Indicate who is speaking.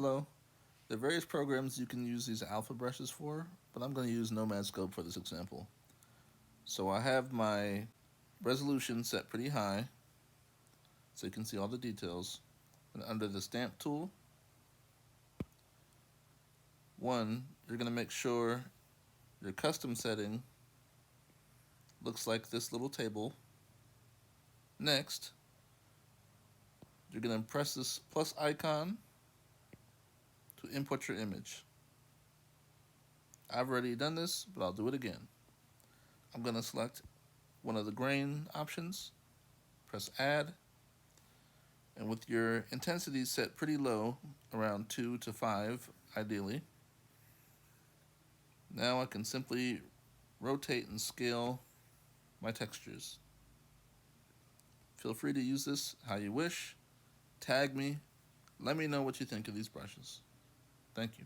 Speaker 1: Hello. There are various programs you can use these alpha brushes for, but I'm going to use Nomad Sculpt for this example. So I have my resolution set pretty high so you can see all the details. And under the stamp tool, you're going to make sure your custom setting looks like this little table. Next, you're going to press this plus icon to input your image. I've already done this, but I'll do it again. I'm going to select one of the grain options, press add, and with your intensity set pretty low, around 2 to 5 ideally, now I can simply rotate and scale my textures. Feel free to use this how you wish. Tag me. Let me know what you think of these brushes. Thank you.